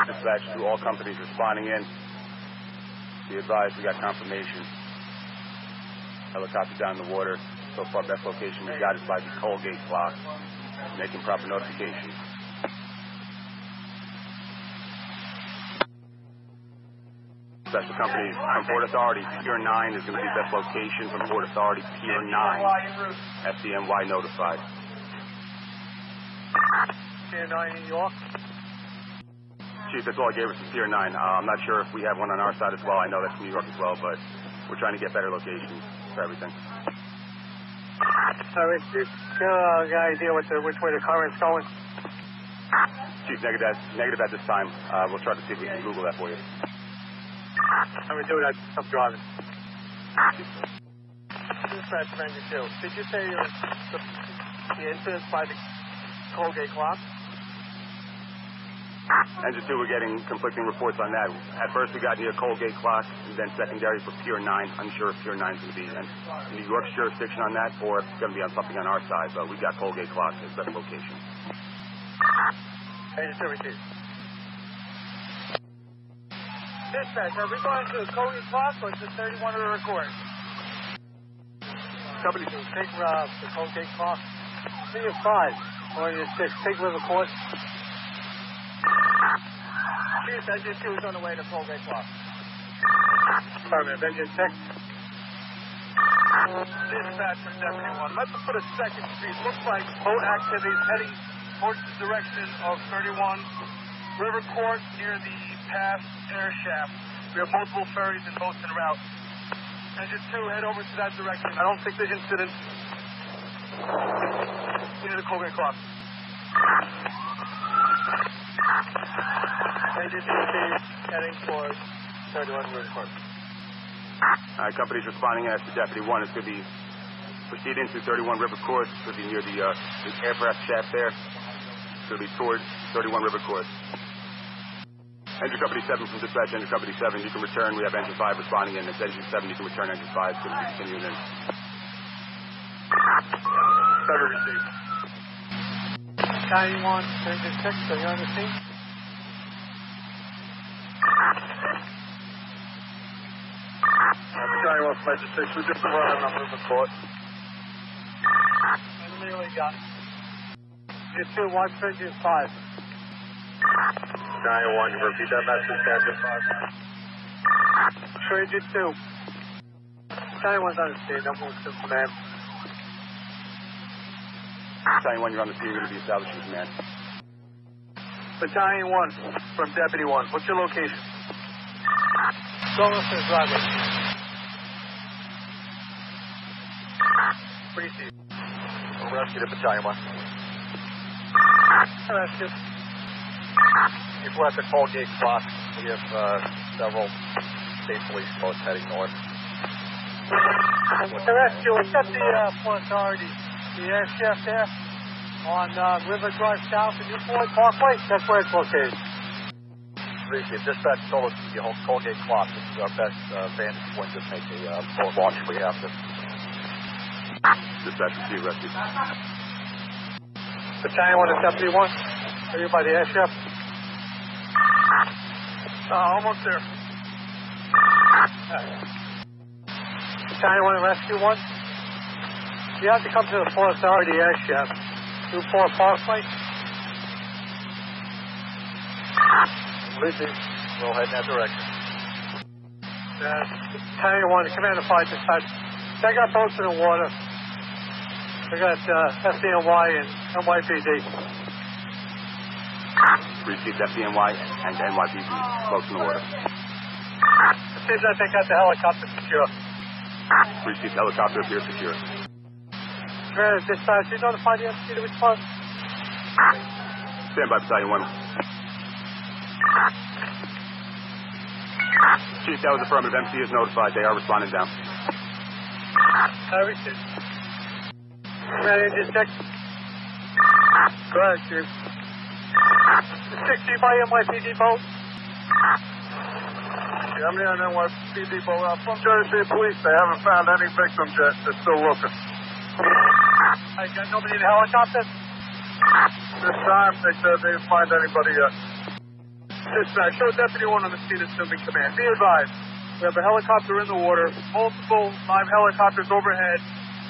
Dispatch to all companies responding in. Be advised, we got confirmation. Helicopter down in the water. So far, best location we got is by the Colgate clock. Making proper notification. Special company from Port Authority, Pier 9 is going to be best location from Port Authority, Pier 9. FDNY notified. Pier 9, New York. Chief, that's all I gave us is Pier 9. I'm not sure if we have one on our side as well. I know that's New York as well, but we're trying to get better locations for everything. All right, Chief. Got an idea which way the current's going? Chief, negative at this time. We'll try to see if we can Google that for you. I'm going to do that. I'm driving. Dispatch from Engine 2. Did you say the incident by the Colgate clock? Engine 2, we're getting conflicting reports on that. At first, we got near Colgate clock, and then secondary for Pier 9. Unsure if Pier 9 is going to be in New York's jurisdiction on that, or if it's going to be on something on our side. But we got Colgate clock as best location. Engine 2, receive. Dispatch, are we going to the Colgate clock or is it 31 to record? Company 2, take the Colgate clock. I think it's 5 or it's 6. Take the record. Chief, Engine 2 is on the way to Colgate clock. Affirmative, Engine 6. Dispatch from Deputy 1. Let's put a second street. Looks like boat activities heading towards the direction of 31 River Court near the Pass Air Shaft. We have multiple ferries and boats en route. Engine 2, head over to that direction. I don't think the incident near the Colgate clock. Engine 2, heading towards 31 River Court. All right, companies responding as to Deputy 1. It's going to be proceeding to 31 River Court. It's going to be near the aircraft shaft there. It's going to be towards 31 River Court. Engine Company 7 from dispatch, Engine Company 7, you can return. We have Engine 5 responding in. It's Engine 7, you can return. Engine 5 is going to be continuing in. 7 received. 91, Engine 6, are you on the scene? Battalion 1 from Engine 6, we're just running on River Court. Immediately got it. Engine 2, watch for Engine 5. Battalion 1, you repeat that message to Engine 5. For Engine 2. Battalion 1's on the scene, I'm moving to command. Battalion 1, you're on the scene. You're going to be establishing command. Battalion 1 from Deputy 1. What's your location? Donaldson Driver. Receive. We'll rescue to Battalion 1. Rescue. If we're at the Colgate clock, we have several state police boats heading north. The rescue, it's at the Port Authority, the air shaft there on River Drive South and Newport Parkway. That's where it's located. Receive. Dispatch told us to hold Colgate clock. This is our best vantage point to make a boat launch if we have to. Dispatch, receive, rescue. Battalion 1 and Deputy 1. Are you by the air shaft? Almost there. Battalion 1 and Rescue 1. You have to come to the Port Authority air shaft. Newport Parkway. Receive. We'll head in that direction. Battalion 1, Commander 5 dispatch. They got boats in the water. They got FDNY and NYPD. Received FDNY and NYPD. Boats in the water. It seems that they got the helicopter secure. Received helicopter appears secure. Commander dispatch, you notify the MC to respond? Stand by, Battalion 1. Chief, that was affirmative. MC is notified. They are responding down. Everything. Commander Engine 6. Go ahead, Chief. 60 by NYPD boat. Yeah, I'm here on NYPD boat. From Jersey Police, they haven't found any victims yet. They're still looking. I got nobody in the helicopter? This time, they said they didn't find anybody yet. Dispatch, show Deputy 1 on the scene assuming command. Be advised, we have a helicopter in the water, multiple live helicopters overhead,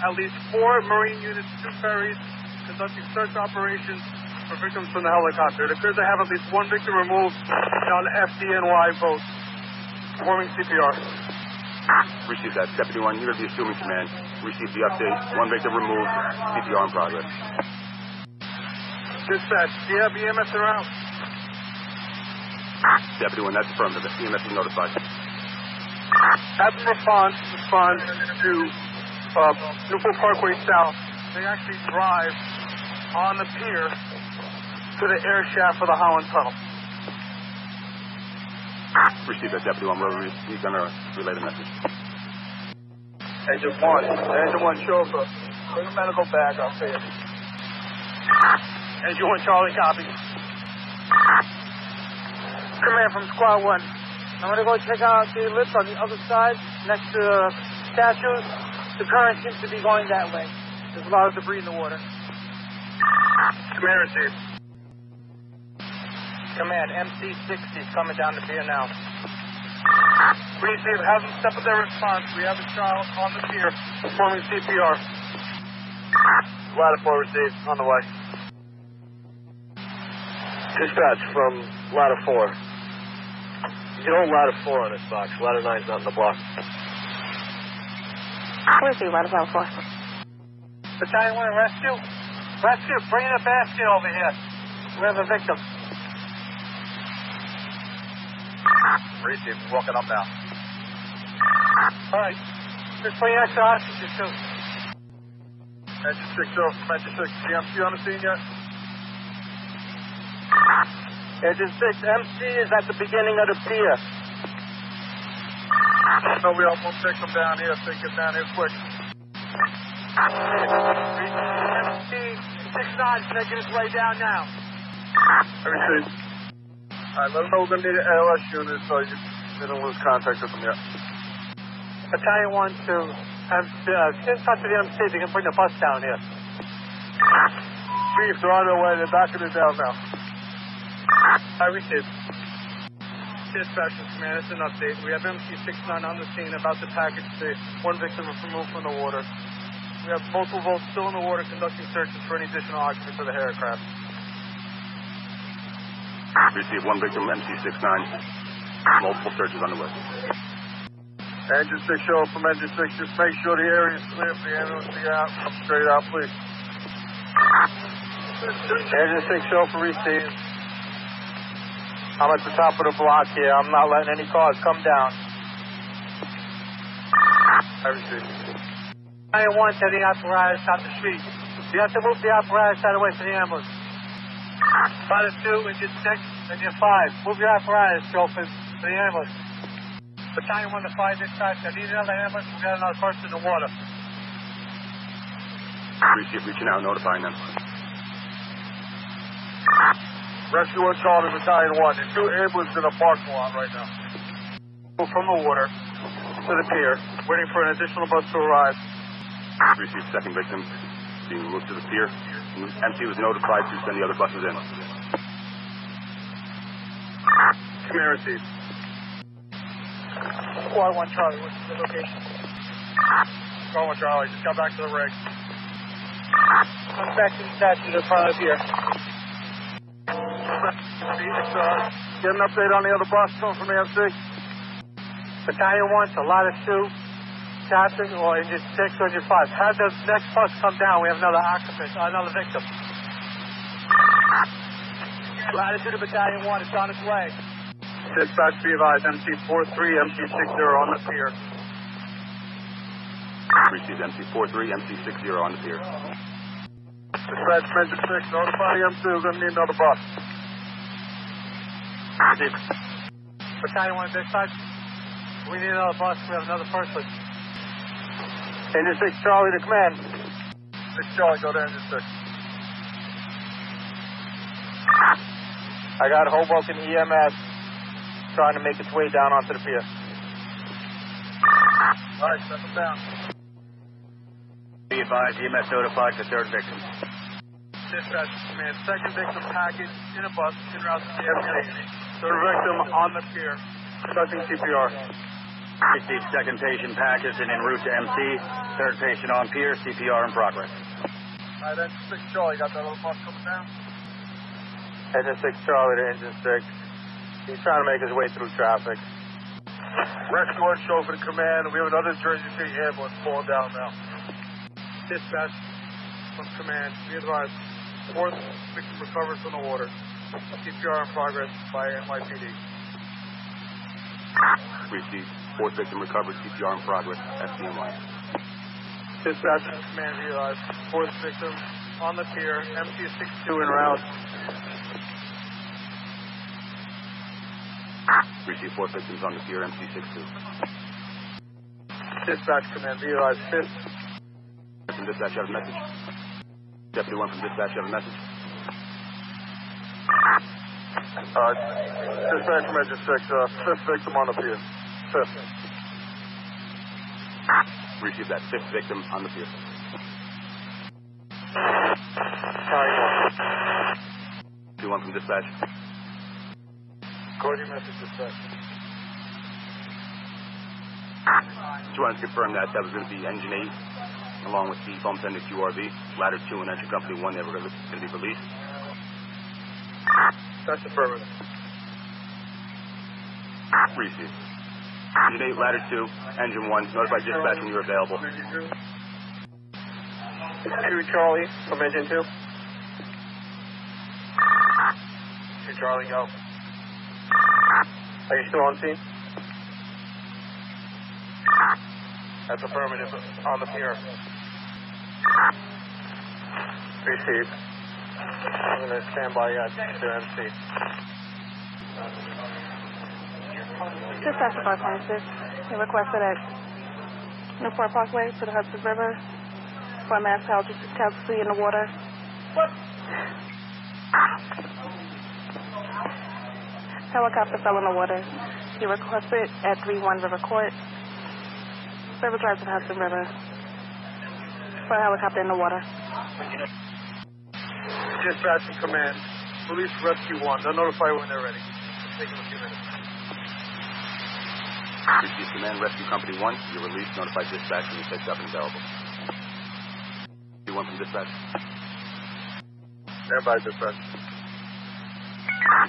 at least 4 Marine units, 2 ferries, conducting search operations for victims from the helicopter. It appears they have at least 1 victim removed on FDNY boat, performing CPR. Receive that. Deputy 1, you're the assuming command. Receive the update. 1 victim removed. CPR in progress. Dispatch, do you have EMS around? Deputy 1, that's affirmative. EMS is notified. Have them respond to Newport Parkway South. They actually drive on the pier to the air shaft for the Holland Tunnel. Receive that, Deputy 1. We're going to relay the message. Engine 1, chauffeur. Bring a medical bag up here. Engine 1, Charlie, copy. Command from Squad 1. I'm going to go check out the lift on the other side, next to the statues. The current seems to be going that way. There's a lot of debris in the water. Command received. Command, MC-60 is coming down the pier now. Receive, have them step up their response. We have a child on the pier performing CPR. Ladder 4 received, on the way. Dispatch from Ladder 4. You don't ladder 4 on this box. Ladder 9's not in the block. Where's the ladder 4? Battalion 1, rescue. Rescue, bring the basket over here. We have a victim. Receive, walking up now. All right. Just bring extra oxygen, too. Engine 6 over from Engine 6. MC on the scene yet? Engine 6, MC is at the beginning of the pier. No, we all won't take them down here if they get down here quick. MC 69 is making his way down now. Receive. All right, let them know we're going to need an ALS unit so you didn't lose contact with them yet. Battalion 1 to in touch with the MC. They can bring the bus down here. Chief, they're on their way. They're backing it down now. I received. Dispatch command, it's an update. We have MC-69 on the scene about the package. 1 victim was removed from the water. We have multiple boats still in the water conducting searches for any additional occupants of the aircraft. Receive 1 victim, MC-69. Multiple searches underway. Engine 6 show from Engine 6. Just make sure the area is clear for the ambulance to get out. Come straight out, please. Engine 6 show for receive. I'm at the top of the block here. I'm not letting any cars come down. I receive. Battalion 1 to the apparatus out the street. You have to move the apparatus out of the way for the ambulance. Ladder 2, Engine 6, Engine 5. Move your apparatus, chauffeurs, for the ambulance. Battalion 1 to 5 dispatch. I need another ambulance. We got another person in the water. Receive, reaching out, notifying them. Rescue 1 Charlie, Battalion 1. There's 2 ambulances in a parking lot right now. From the water to the pier, waiting for an additional bus to arrive. Received 2nd victim being moved to the pier. MC was notified to send the other buses in. Command received. Squad 1 Charlie, what's the location? Squad 1 Charlie, just got back to the rig. Come back to the statue in front of here. Get an update on the other bus coming from AMC. Battalion 1 to Ladder 2, Captain, or Engine 6 or Engine 5. Have the next bus come down. We have another occupant, another victim. Ladder 2 to Battalion 1. It's on its way. Dispatch, be advised, MC-43, MC-60 on the pier. Received MC-43, MC-60 on the pier. Dispatch, Engine 6, notify the MC we're going to need another bus. Battalion 1 dispatch. We need another bus. We have another person. Engine 6 Charlie to command. 6 Charlie, go to Engine 6. I got Hoboken EMS trying to make its way down onto the pier. All right, step them down. Be advised, EMS notified the 3rd victim. Dispatch command, 2nd victim package in a bus en route to the FDNY. Third victim on the pier. Conducting CPR. Received second patient Pakistan en route to MC. Third patient on pier. CPR in progress. Alright, then 6 Charlie, got that little bus coming down? Engine 6 Charlie to Engine 6. He's trying to make his way through traffic. Rescue 1 show for the command. We have another Jersey City ambulance falling down now. Dispatch from command. Be advised. 4th victim recovered from the water. CPR in progress by NYPD. Received. 4th victim recovered. CPR in progress. FDNY. Dispatch from command. Be advised. 4th victim on the pier. MC62 en route. Received 4 victims on the pier. MC62. Dispatch command. Be advised. 5th. From dispatch, you have a message. Deputy 1 from dispatch, you have a message. Dispatch from Engine 6. 5th victim on the pier. 5th. Received that 5th victim on the pier. Deputy 1 from dispatch. Record your message, dispatch. Just wanted to confirm that was going to be Engine 8, along with the bump ended QRV. Ladder 2 and Engine Company 1, they were going to be released. That's affirmative. Received. Engine 8, Ladder 2, Engine 1, notify dispatch when you're available. 2 Charlie from Engine 2. 2 Charlie, go. Are you still on scene? That's affirmative on the pier. Received. I'm going to stand by to MC. Dispatch 526. They requested at Newport Parkway to the Hudson River for a mass casualty in the water. What? Helicopter fell in the water. He requested at 31 River Court. River drive to the Hudson River for a helicopter in the water. Dispatch and command. Release Rescue 1. They'll notify when they're ready. Take them a few minutes. Received command, Rescue Company 1, you're released, notify dispatch when you're picked up and available. Deputy 1 from dispatch. Stand by, dispatch.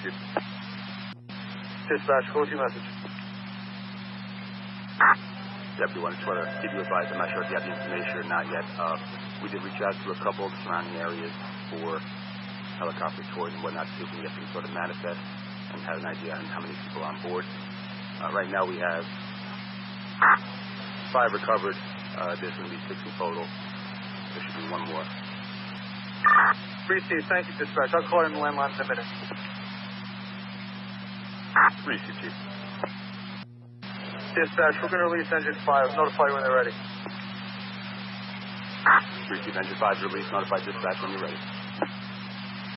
Received. Dispatch, hold your message. Deputy 1, I just want to keep you advised. I'm not sure if you have the information or not yet. We did reach out to a couple of the surrounding areas for helicopter tours and whatnot, to see if we can get some sort of manifest and have an idea on how many people are on board. Right now we have 5 recovered. There's going to be 6 in total. There should be 1 more. Received. Thank you, dispatch. I'll call in the landline in a minute. Received, Chief. Dispatch, we're going to release Engine 5. Notify when they're ready. Received. Engine 5 released. Notify dispatch when you're ready.